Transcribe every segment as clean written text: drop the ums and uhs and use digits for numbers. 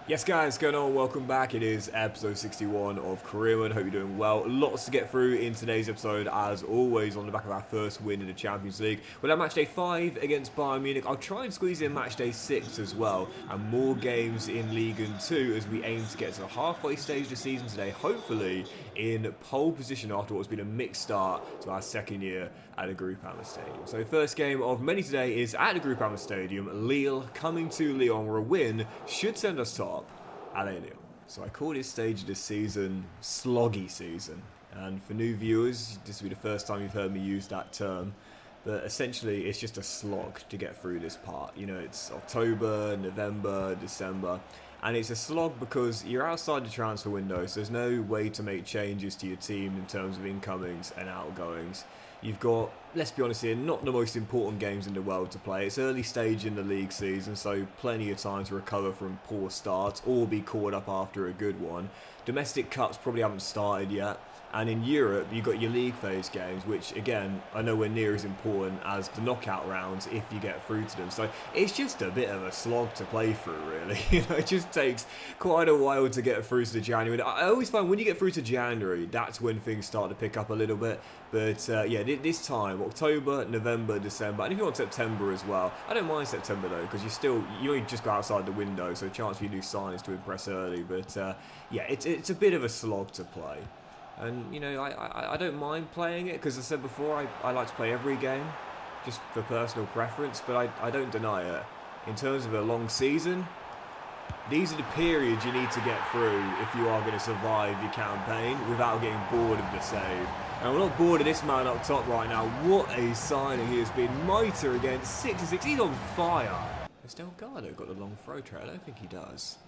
Yes, guys, what's going on? Welcome back. It is episode 61 of Careerman. Hope you're doing well. Lots to get through in today's episode, as always, on the back of our first win in the Champions League. We'll have match day 5 against Bayern Munich. I'll try and squeeze in match day 6 as well, and more games in Ligue 2 as we aim to get to the halfway stage of the season today, hopefully in pole position after what's been a mixed start to our second year at the Groupama Stadium. So, first game of many today is at the Groupama Stadium. Lille coming to Lyon, where a win should send us top. Lyon. So I call this stage of the season sloggy season, and for new viewers, this will be the first time you've heard me use that term. But essentially, it's just a slog to get through this part. You know, it's October, November, December, and it's a slog because you're outside the transfer window, so there's no way to make changes to your team in terms of incomings and outgoings. You've got, let's be honest here, not the most important games in the world to play. It's early stage in the league season, so plenty of time to recover from poor starts or be caught up after a good one. Domestic cups probably haven't started yet. And in Europe, you've got your league phase games, which, again, are nowhere near as important as the knockout rounds if you get through to them. So it's just a bit of a slog to play through, really. It just takes quite a while to get through to January. I always find when you get through to January, that's when things start to pick up a little bit. But, yeah, this time, October, November, December, and if you want September as well. I don't mind September, though, because you only just go outside the window, so a chance for you to do signings to impress early. But, yeah, it's a bit of a slog to play. And, you know, I don't mind playing it, because as I said before, I like to play every game, just for personal preference, but I don't deny it. In terms of a long season, these are the periods you need to get through if you are going to survive your campaign without getting bored of the save. And we're not bored of this man up top right now. What a signing he has been. Mitre against 6-6. He's on fire. Has Delgado got the long throw tray? I don't think he does.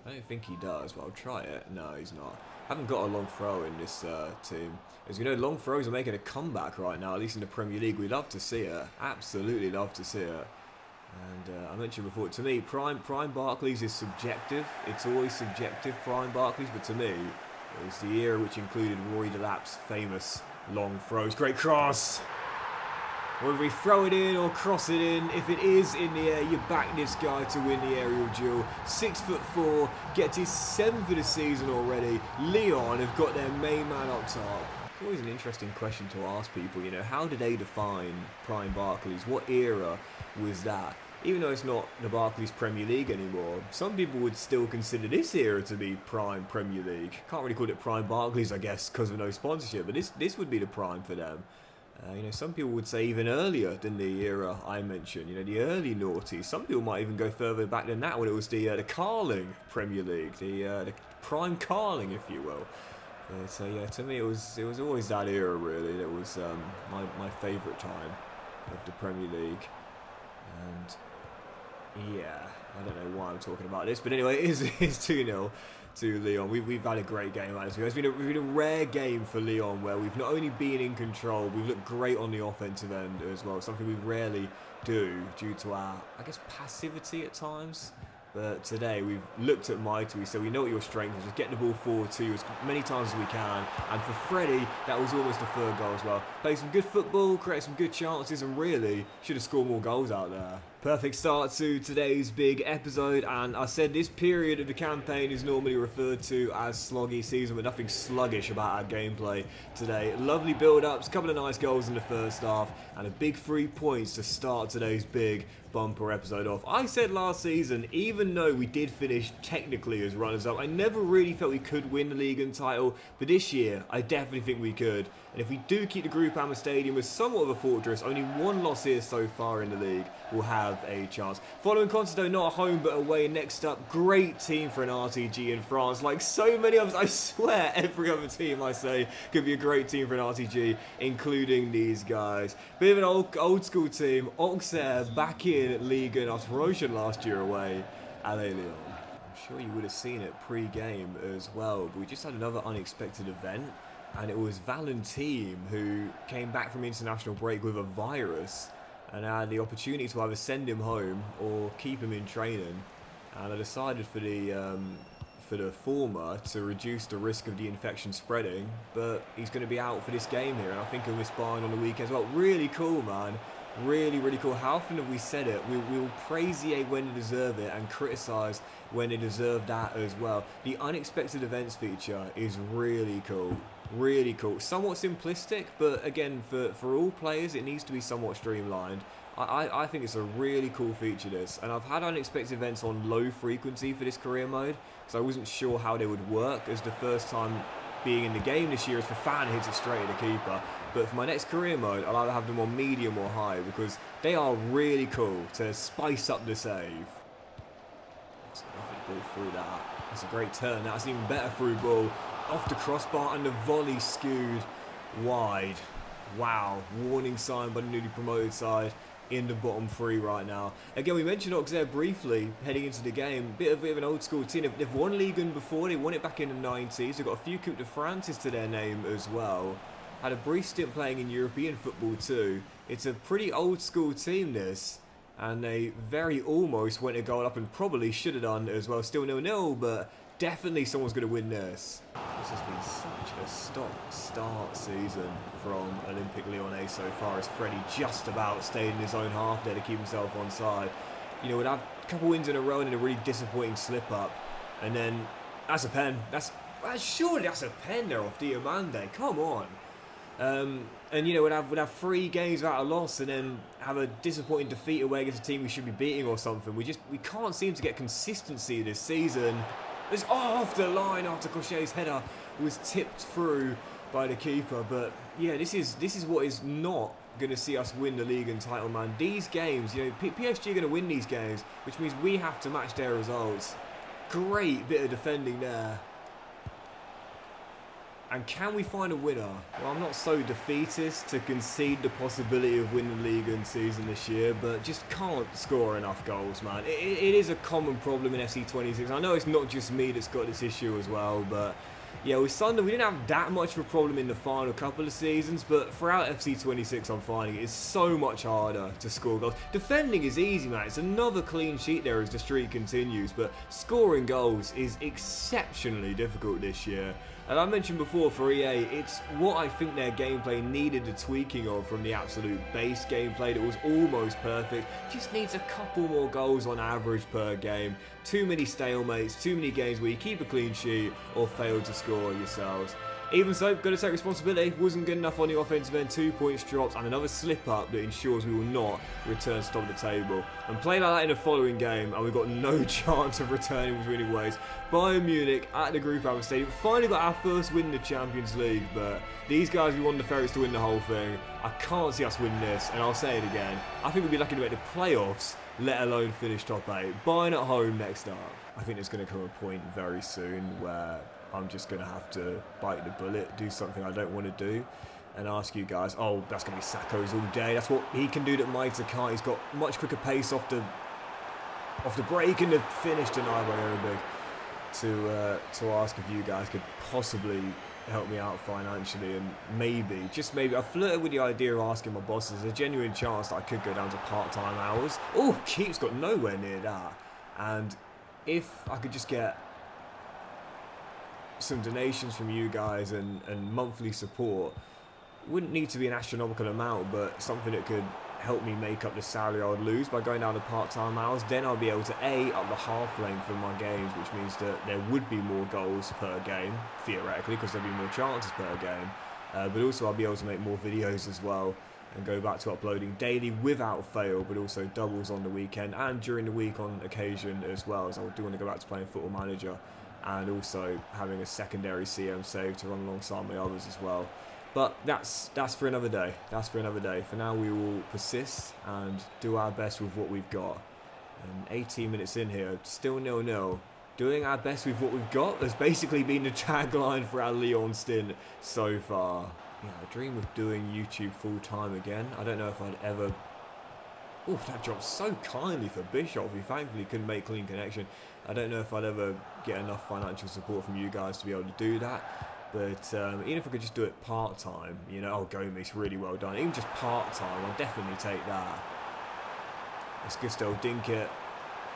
I don't think he does, but I'll try it. No, he's not. Haven't got a long throw in this team. As we know, long throws are making a comeback right now, at least in the Premier League. We'd love to see it. Absolutely love to see it. And I mentioned before, to me, Prime Barclays is subjective. It's always subjective, Prime Barclays, but to me, it was the era which included Rory Delap's famous long throws. Great cross! Whether we throw it in or cross it in, if it is in the air, you back this guy to win the aerial duel. 6'4", gets his 7th of the season already. Lyon have got their main man up top. It's always an interesting question to ask people, you know, how do they define Prime Barclays? What era was that? Even though it's not the Barclays Premier League anymore, some people would still consider this era to be Prime Premier League. Can't really call it Prime Barclays, I guess, because of no sponsorship, but this would be the Prime for them. You know, some people would say even earlier than the era I mentioned, you know, the early noughties. Some people might even go further back than that when it was the Carling Premier League, the Prime Carling, if you will. So yeah, to me it was always that era really that was my favourite time of the Premier League. And yeah, I don't know why I'm talking about this, but anyway, it's 2-0 to Lyon. We've had a great game at this. It's been a rare game for Lyon where we've not only been in control, we've looked great on the offensive end as well, something we rarely do due to our, I guess, passivity at times. But today we've looked at Mitre, we said we know what your strength is, just get the ball forward to you as many times as we can. And for Freddie, that was almost a third goal as well. Played some good football, created some good chances, and really should have scored more goals out there. Perfect start to today's big episode, and I said this period of the campaign is normally referred to as sloggy season, but nothing sluggish about our gameplay today. Lovely build-ups, a couple of nice goals in the first half, and a big 3 points to start today's big bumper episode off. I said last season, even though we did finish technically as runners-up, I never really felt we could win the league and title, but this year, I definitely think we could. And if we do keep the Groupama Stadium as somewhat of a fortress, only one loss here so far in the league will have a chance. Following Constantine, not at home but away next up. Great team for an RTG in France. Like so many others, I swear every other team I say could be a great team for an RTG, including these guys. Bit of an old school team. Auxerre back in Ligue 1 after promotion last year away at Lyon. I'm sure you would have seen it pre-game as well, but we just had another unexpected event. And it was Valentin who came back from international break with a virus and I had the opportunity to either send him home or keep him in training. And I decided for the former to reduce the risk of the infection spreading, but he's going to be out for this game here, and I think he'll miss Bayern on the weekend as well. Really cool, man. Really, really cool. How often have we said it? We will praise EA when they deserve it and criticise when they deserve that as well. The unexpected events feature is really cool. Really cool. Somewhat simplistic, but again, for all players, it needs to be somewhat streamlined. I think it's a really cool feature, this. And I've had unexpected events on low frequency for this career mode, because I wasn't sure how they would work, as the first time being in the game this year is for fan hits it straight at the keeper. But for my next career mode, I'll either have them on medium or high, because they are really cool to spice up the save. That's a lovely ball through that. That's a great turn. That's an even better through ball. Off the crossbar and the volley skewed wide. Wow. Warning sign by the newly promoted side in the bottom three right now. Again, we mentioned Auxerre briefly heading into the game. Bit of an old school team. They've won Ligue 1 before. They won it back in the 90s. They've got a few Coupe de France to their name as well. Had a brief stint playing in European football too. It's a pretty old school team, this. And they very almost went a goal up and probably should have done as well. Still 0-0, but definitely someone's going to win this. This has been such a stop-start season from Olympique Lyonnais so far, as Freddie just about stayed in his own half there to keep himself onside. You know, we'd have a couple wins in a row and then a really disappointing slip-up. And then, that's a pen. Surely that's a pen there off Diomande. Come on. And you know, we'd have 3 games without a loss and then have a disappointing defeat away against a team we should be beating or something. We can't seem to get consistency this season. It's off the line after Cochet's header was tipped through by the keeper. But yeah, this is what is not going to see us win the league and title, man. These games, you know, PSG are going to win these games, which means we have to match their results. Great bit of defending there. And can we find a winner? Well, I'm not so defeatist to concede the possibility of winning the league and season this year, but just can't score enough goals, man. It is a common problem in FC26. I know it's not just me that's got this issue as well, but yeah, with Sunderland, we didn't have that much of a problem in the final couple of seasons, but throughout FC26, I'm finding it's so much harder to score goals. Defending is easy, man. It's another clean sheet there as the streak continues, but scoring goals is exceptionally difficult this year. And I mentioned before, for EA, it's what I think their gameplay needed a tweaking of from the absolute base gameplay that was almost perfect. Just needs a couple more goals on average per game. Too many stalemates, too many games where you keep a clean sheet or fail to score yourselves. Even so, got to take responsibility. Wasn't good enough on the offensive end. 2 points dropped and another slip up that ensures we will not return to top of the table. And play like that in the following game, and we've got no chance of returning with winning ways. Bayern Munich at the Group Alpha Stadium. Finally got our first win in the Champions League, but these guys, we want the Ferrets to win the whole thing. I can't see us win this, and I'll say it again. I think we'll be lucky to make the playoffs, let alone finish top 8. Bayern at home next up. I think there's going to come a point very soon where I'm just going to have to bite the bullet, do something I don't want to do, and ask you guys, oh, that's going to be Sacco's all day. That's what he can do that Maita can't. He's got much quicker pace off the break and the finish denied by Arabig. To ask if you guys could possibly help me out financially, and maybe, just maybe, I flirted with the idea of asking my bosses. There's a genuine chance that I could go down to part-time hours. Oh, Keep's got nowhere near that. And if I could just get some donations from you guys and monthly support, it wouldn't need to be an astronomical amount, but something that could help me make up the salary I would lose by going down to part-time hours. Then I'll be able to up the half length of my games, which means that there would be more goals per game, theoretically, because there'd be more chances per game, but also I'll be able to make more videos as well and go back to uploading daily without fail, but also doubles on the weekend and during the week on occasion as well, as I do want to go back to playing Football Manager and also having a secondary CM save to run alongside my others as well. But that's for another day. That's for another day. For now, we will persist and do our best with what we've got. And 18 minutes in here, still 0-0. Doing our best with what we've got has basically been the tagline for our Lyon stint so far. Yeah, I dream of doing YouTube full time again. I don't know if I'd ever... Oh, that dropped so kindly for Bishop. He thankfully couldn't make clean connection. I don't know if I'd ever get enough financial support from you guys to be able to do that. But even if I could just do it part-time, you know, oh, Gomes, really well done. Even just part-time, I'll definitely take that. It's Gustavo Dinkit.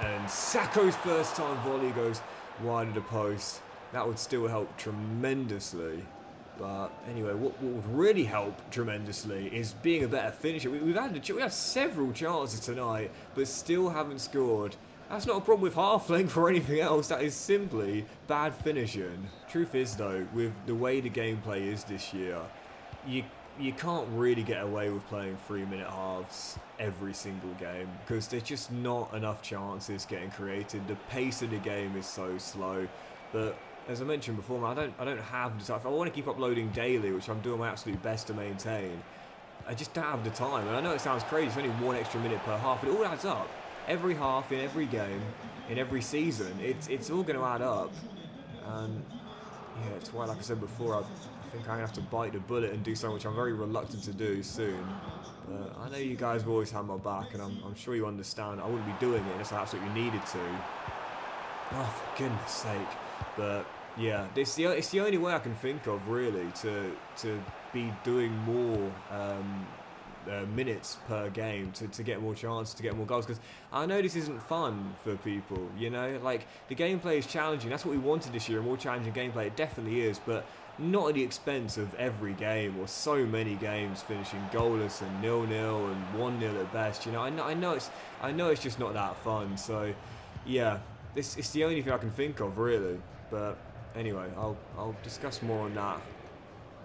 And Sacco's first time volley goes wide of the post. That would still help tremendously. But anyway, what would really help tremendously is being a better finisher. We had several chances tonight, but still haven't scored. That's not a problem with half length or anything else. That is simply bad finishing. Truth is though, with the way the gameplay is this year, you can't really get away with playing 3-minute halves every single game because there's just not enough chances getting created. The pace of the game is so slow. But as I mentioned before, man, I don't have the time. If I want to keep uploading daily, which I'm doing my absolute best to maintain, I just don't have the time. And I know it sounds crazy, it's only 1 extra minute per half, but it all adds up. Every half, in every game, in every season, it's all going to add up. And yeah, it's why, like I said before, I think I'm going to have to bite the bullet and do something which I'm very reluctant to do soon. But I know you guys have always had my back, and I'm sure you understand. I wouldn't be doing it unless I absolutely needed to. Oh, for goodness sake. But yeah, it's the only way I can think of really to be doing more minutes per game to get more chances, to get more goals, because I know this isn't fun for people, you know, like the gameplay is challenging. That's what we wanted this year, a more challenging gameplay. It definitely is, but not at the expense of every game or so many games finishing goalless and 0-0 and 1-0 at best. You know, I know it's just not that fun. So yeah, it's the only thing I can think of really. But anyway, I'll discuss more on that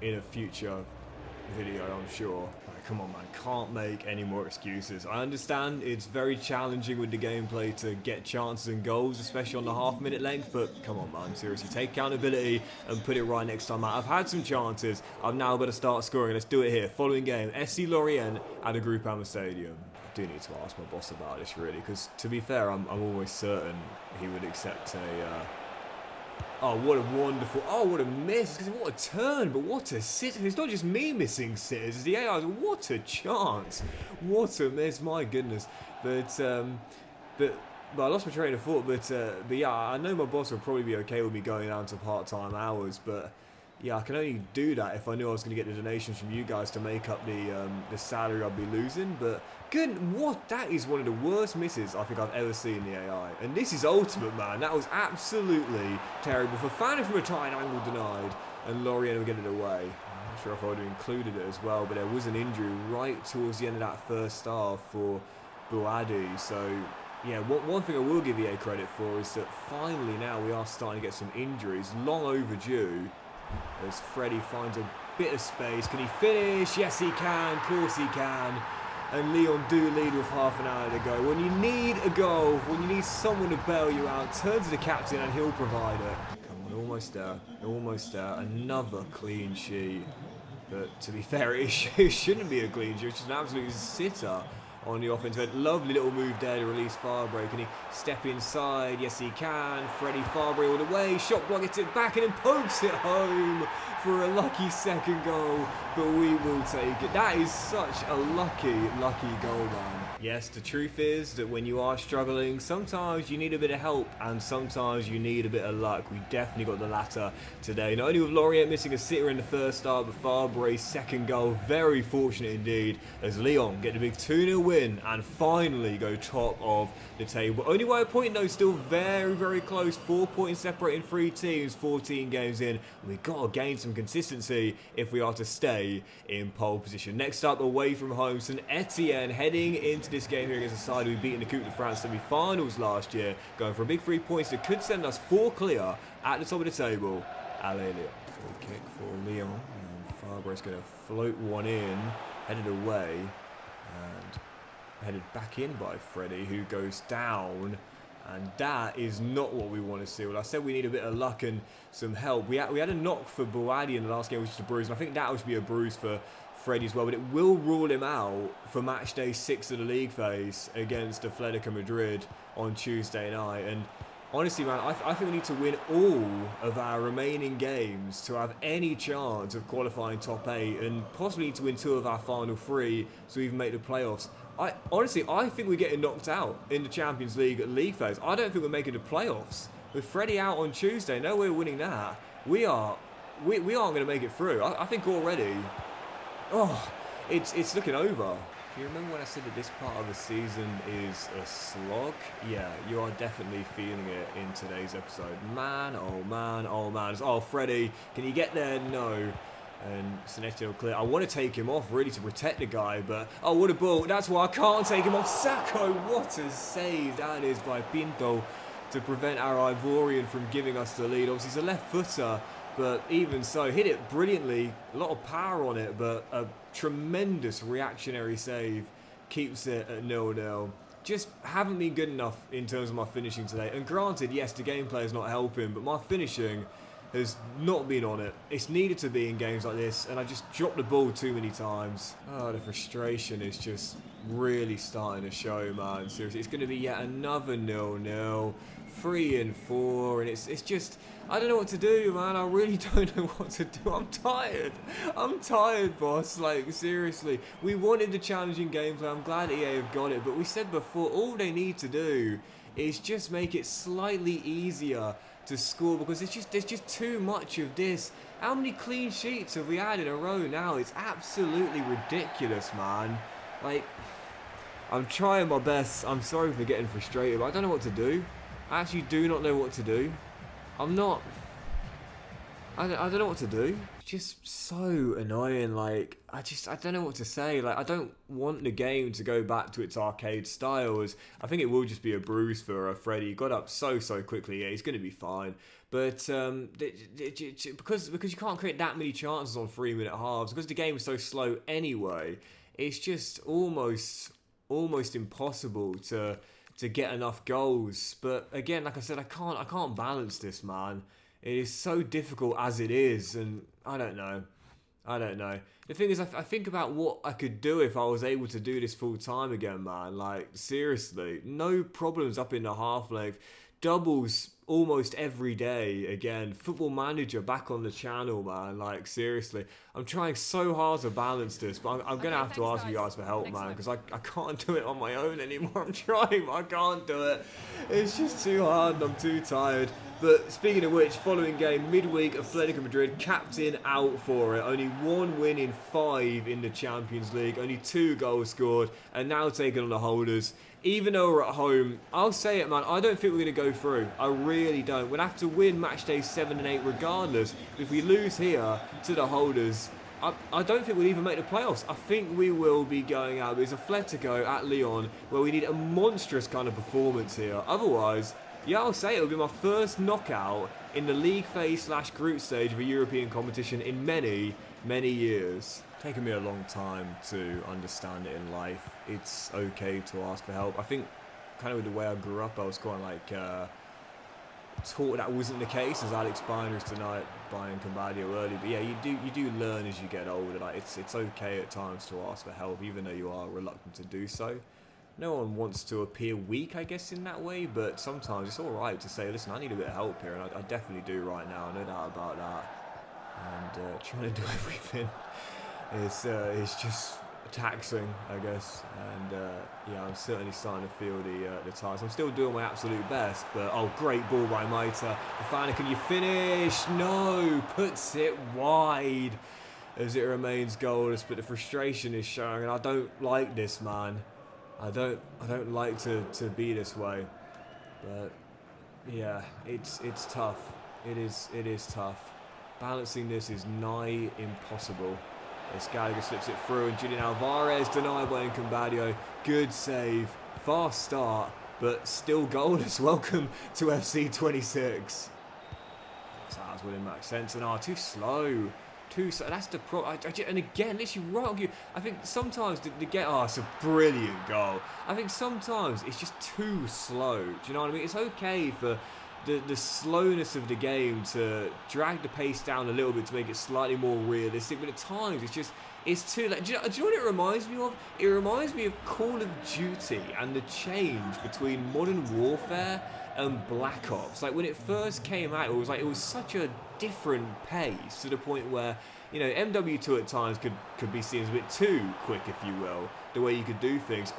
in a future video, I'm sure. Right, come on, man, can't make any more excuses. I understand it's very challenging with the gameplay to get chances and goals, especially on the half-minute length, but come on, man, seriously, take accountability and put it right next time out. I've had some chances, I've now got to start scoring. Let's do it here. Following game, SC Lorient at a Groupama Stadium. I do need to ask my boss about this, really, because to be fair, I'm always certain he would accept a... Oh, what a wonderful... Oh, what a miss. What a turn, but what a sitter. It's not just me missing sitters. It's the AI. What a chance. What a miss. My goodness. But I lost my train of thought. But yeah, I know my boss would probably be okay with me going down to part-time hours. But yeah, I can only do that if I knew I was going to get the donations from you guys to make up the salary I'd be losing. But that is one of the worst misses I think I've ever seen in the AI. And this is ultimate, man. That was absolutely terrible. For Fana from a tight angle denied, and Lorient will get it away. I'm not sure if I would have included it as well, but there was an injury right towards the end of that first half for Bouadi. So yeah, one thing I will give EA credit for is that finally now we are starting to get some injuries, long overdue, as Freddie finds a bit of space. Can he finish? Yes, he can. Of course he can. And Lyon do lead with half an hour to go. When you need a goal, when you need someone to bail you out, turn to the captain and he'll provide it. Come on, almost there. Almost there. Another clean sheet. But to be fair, it shouldn't be a clean sheet. It's just an absolute sitter on the offensive end. Lovely little move there to release Fabre. Can he step inside? Yes, he can. Freddie Fabre all the way. Shot block, gets it back and then pokes it home for a lucky second goal. But we will take it. That is such a lucky goal, man. Yes, the truth is that when you are struggling, sometimes you need a bit of help and sometimes you need a bit of luck. We definitely got the latter today. Not only with Lorient missing a sitter in the first half, but Fabre's second goal, very fortunate indeed, as Lyon get the big 2-0 win and finally go top of the table. Only by a point though, still very, very close. 4 points separating 3 teams, 14 games in. We've got to gain some consistency if we are to stay in pole position. Next up, away from home, St Etienne heading into this game here against the side who beat in the Coupe de France semi-finals last year, going for a big 3 points that could send us 4 clear at the top of the table. Allez, Lyon. Free kick for Lyon, and Fabre's going to float one in, headed away, and headed back in by Freddie, who goes down. And that is not what we want to see. Well, I said we need a bit of luck and some help. We had a knock for Bouadi in the last game, which is a bruise, and I think that would be a bruise for Freddie as well, but it will rule him out for match day 6 of the league phase against Atletico Madrid on Tuesday night. And honestly, man, I think we need to win all of our remaining games to have any chance of qualifying top 8, and possibly need to win 2 of our final 3 so we even make the playoffs. I think we're getting knocked out in the Champions League league phase. I don't think we're making the playoffs. With Freddie out on Tuesday, no way we're winning that. We aren't going to make it through. I think already. Oh, it's looking over. Do you remember when I said that this part of the season is a slog? Yeah, you are definitely feeling it in today's episode. Man, oh man, oh man. Oh, Freddie, can you get there? No. And Zanetti will clear. I want to take him off, really, to protect the guy, but... Oh, what a ball. That's why I can't take him off. Sacco, what a save that is by Pinto to prevent our Ivorian from giving us the lead. Obviously, he's a left footer, but even so, hit it brilliantly. A lot of power on it, but a tremendous reactionary save keeps it at 0-0. Just haven't been good enough in terms of my finishing today. And granted, yes, the gameplay is not helping, but my finishing has not been on it. It's needed to be in games like this, and I just dropped the ball too many times. Oh, the frustration is just really starting to show, man. Seriously, it's going to be yet another 0-0, 3-4, and it's just, I don't know what to do, man. I really don't know what to do. I'm tired. I'm tired, boss. Like, seriously. We wanted the challenging gameplay. I'm glad EA have got it, but we said before, all they need to do is just make it slightly easier to score, because there's just too much of this. How many clean sheets have we had in a row now? It's absolutely ridiculous, man. Like, I'm trying my best. I'm sorry for getting frustrated, but I don't know what to do. I actually do not know what to do. I don't know what to do. It's just so annoying. Like, I don't know what to say. Like, I don't want the game to go back to its arcade style. As I think it will just be a bruise for Freddy. He got up so quickly. Yeah, he's going to be fine. But because you can't create that many chances on 3-minute halves, because the game is so slow anyway, it's just almost impossible to get enough goals. But again, like I said, I can't balance this, man. It is so difficult as it is, and I don't know. The thing is, I think about what I could do if I was able to do this full time again, man. Like, seriously, no problems up in the half length. Doubles almost every day again. Football Manager back on the channel, man. Like, seriously, I'm trying so hard to balance this, but I'm gonna have to ask you guys for help, man, because I can't do it on my own anymore. I'm trying, but I can't do it. It's just too hard and I'm too tired. But speaking of which, following game, midweek, Atletico Madrid, captain out for it. Only 1 win in 5 in the Champions League. Only 2 goals scored, and now taking on the holders. Even though we're at home, I'll say it, man, I don't think we're going to go through. I really don't. We'll have to win match days 7 and 8 regardless. If we lose here to the holders, I don't think we'll even make the playoffs. I think we will be going out. There's Atletico at Lyon, where we need a monstrous kind of performance here. Otherwise, yeah, I'll say it will be my first knockout in the league phase / group stage of a European competition in many years. Taken me a long time to understand it in life. It's okay to ask for help. I think kind of with the way I grew up, I was quite like taught that wasn't the case, as Alex Biner is tonight, buying Cambadio early. But yeah, you do learn as you get older. Like, it's okay at times to ask for help, even though you are reluctant to do so. No one wants to appear weak, I guess, in that way, but sometimes it's alright to say, listen, I need a bit of help here, and I definitely do right now, no doubt about that. And trying to do everything is just taxing, I guess, and yeah, I'm certainly starting to feel the ties. I'm still doing my absolute best, but oh, great ball by Maita. Fofana, can you finish? No, puts it wide as it remains goalless, but the frustration is showing, and I don't like this, man. I don't like to be this way, but yeah, it's tough. It is tough. Balancing this is nigh impossible. As Gallagher slips it through, and Julian Alvarez denied by Cambadio. Good save, fast start, but still goalless. Welcome to FC 26. That's winning Max Sensen. Too slow. That's the problem. And again, literally right on you. I think sometimes it's a brilliant goal. I think sometimes it's just too slow. Do you know what I mean? It's okay for the slowness of the game to drag the pace down a little bit to make it slightly more realistic, but at times it's too late. Do you know what it reminds me of? It reminds me of Call of Duty and the change between Modern Warfare and Black Ops. Like, when it first came out, it was such a different pace, to the point where, you know, MW2 at times could be seen as a bit too quick, if you will, the way you could do things.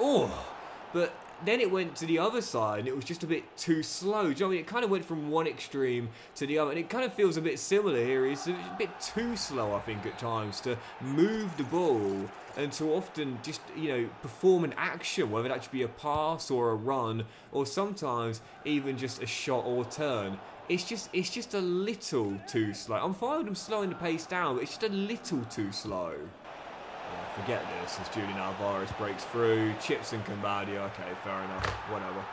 But then it went to the other side, and it was just a bit too slow. Do you know what I mean? It kind of went from one extreme to the other, and it kind of feels a bit similar here. It's a bit too slow, I think, at times, to move the ball and to often just, you know, perform an action, whether that should be a pass or a run, or sometimes even just a shot or turn. it's just a little too slow. I'm fine with them slowing the pace down, but it's just a little too slow. Yeah, forget this as Julian Alvarez breaks through. Chips and Cambadio. Okay, fair enough. Whatever.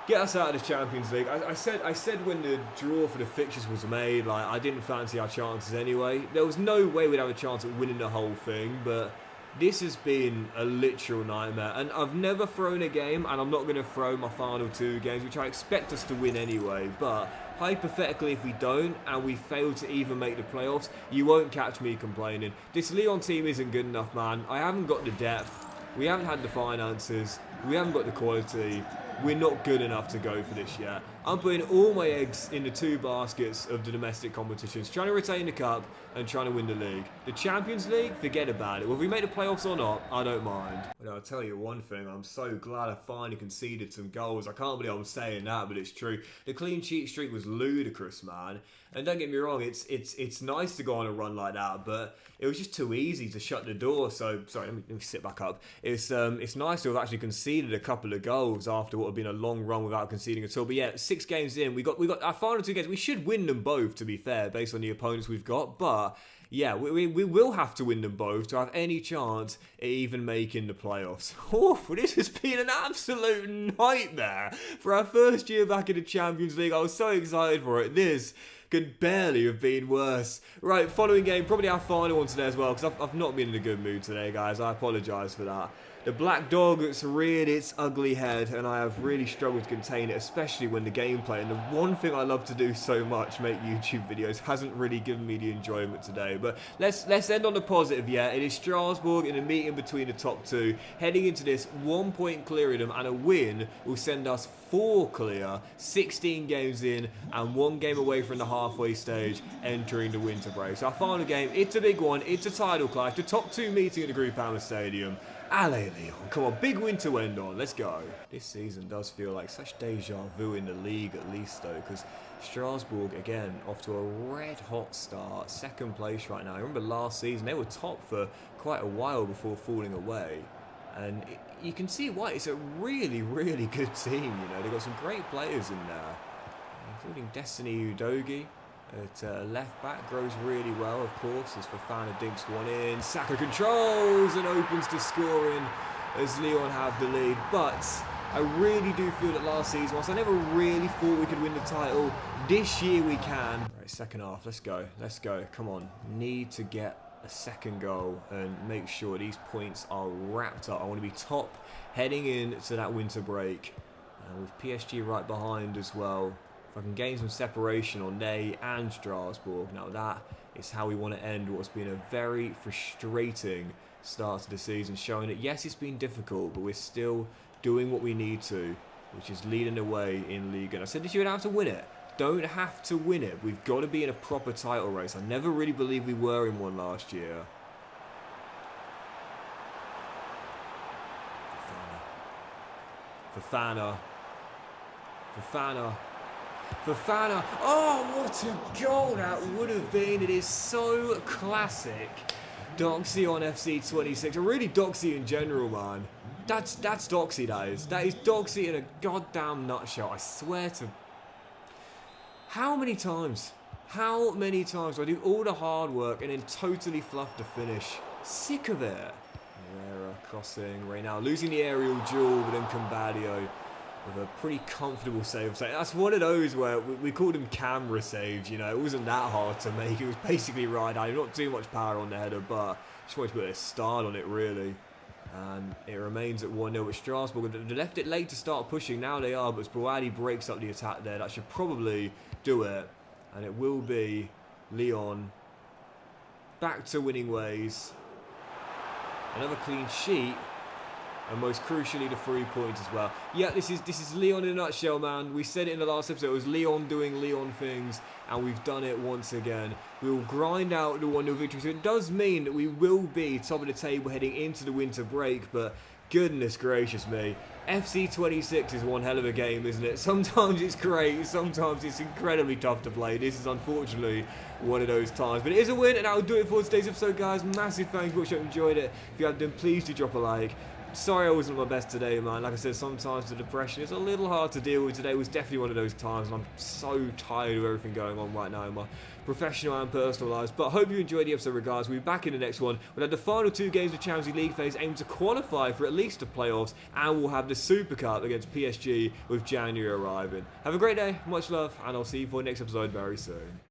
Get us out of the Champions League. I said when the draw for the fixtures was made, like, I didn't fancy our chances anyway. There was no way we'd have a chance at winning the whole thing, but this has been a literal nightmare. And I've never thrown a game, and I'm not going to throw my final 2 games, which I expect us to win anyway. But hypothetically, if we don't, and we fail to even make the playoffs, you won't catch me complaining. This Lyon team isn't good enough, man. I haven't got the depth. We haven't had the finances. We haven't got the quality. We're not good enough to go for this yet. I'm putting all my eggs in the 2 baskets of the domestic competitions, trying to retain the cup and trying to win the league. The Champions League, forget about it. Whether we make the playoffs or not, I don't mind. But I'll tell you one thing, I'm so glad I finally conceded some goals. I can't believe I'm saying that, but it's true. The clean sheet streak was ludicrous, man. And don't get me wrong, it's nice to go on a run like that, but it was just too easy to shut the door. So sorry, let me sit back up. It's nice to have actually conceded a couple of goals after what had been a long run without conceding at all. But yeah, 6 games in, we got our final 2 games. We should win them both, to be fair, based on the opponents we've got. But yeah, we will have to win them both to have any chance at even making the playoffs. Oof, this has been an absolute nightmare for our first year back in the Champions League. I was so excited for it. This could barely have been worse. Right, following game, probably our final one today as well, because I've not been in a good mood today, guys. I apologise for that. The black dog has reared its ugly head, and I have really struggled to contain it, especially when the gameplay, and the one thing I love to do so much, make YouTube videos, hasn't really given me the enjoyment today. But let's end on the positive, yeah. It is Strasbourg in a meeting between the top 2, heading into this 1 point clear of them, and a win will send us 4 clear, 16 games in, and 1 game away from the halfway stage, entering the winter break. So our final game, it's a big one, it's a title clash, the top 2 meeting at the Groupama Stadium. Allez, Lyon. Come on, big win to end on. Let's go. This season does feel like such deja vu in the league, at least, though, because Strasbourg, again, off to a red-hot start. 2nd place right now. I remember last season, they were top for quite a while before falling away. And you can see why. It's a really, really good team, you know. They've got some great players in there, including Destiny Udogie. At left back, grows really well, of course, as Fofana dinks one in. Saka controls and opens to scoring as Lyon have the lead. But I really do feel that last season, whilst I never really thought we could win the title, this year we can. Right, second half, let's go, come on. Need to get a 2nd goal and make sure these points are wrapped up. I want to be top heading into that winter break, with PSG right behind as well. If I can gain some separation on Ney and Strasbourg, now that is how we want to end what's been a very frustrating start to the season, showing that yes, it's been difficult, but we're still doing what we need to, which is leading the way in Ligue 1. I said this year, you don't have to win it. Don't have to win it. We've got to be in a proper title race. I never really believed we were in one last year. Fofana. Oh, what a goal that would have been. It is so classic. Doxy on FC 26. Or really Doxy in general, man. That's Doxy, that is. That is Doxy in a goddamn nutshell. I swear to... How many times do I do all the hard work and then totally fluff the finish? Sick of it. Herrera crossing. Right now losing the aerial duel, but then Cambadio with a pretty comfortable save. So that's one of those where we called them camera saves, you know. It wasn't that hard to make. It was basically right down. Not too much power on the header, but just wanted to put a start on it, really. And it remains at 1-0 with Strasbourg. They left it late to start pushing. Now they are, but Bouhaddi breaks up the attack there. That should probably do it. And it will be Lyon back to winning ways. Another clean sheet. And most crucially, the 3 points as well. Yeah, this is Lyon in a nutshell, man. We said it in the last episode. It was Lyon doing Lyon things, and we've done it once again. We will grind out the 1-0 victory. So it does mean that we will be top of the table heading into the winter break, but goodness gracious me. FC 26 is one hell of a game, isn't it? Sometimes it's great, sometimes it's incredibly tough to play. This is unfortunately one of those times. But it is a win, and that will do it for today's episode, guys. Massive thanks for watching. I hope you enjoyed it. If you have, then please do drop a like. Sorry I wasn't my best today, man. Like I said, sometimes the depression is a little hard to deal with. Today was definitely one of those times, and I'm so tired of everything going on right now in my professional and personal lives. But I hope you enjoyed the episode regardless. We'll be back in the next one. We'll have the final 2 games of Champions League phase, aiming to qualify for at least the playoffs, and we'll have the Super Cup against PSG with January arriving. Have a great day, much love, and I'll see you for the next episode very soon.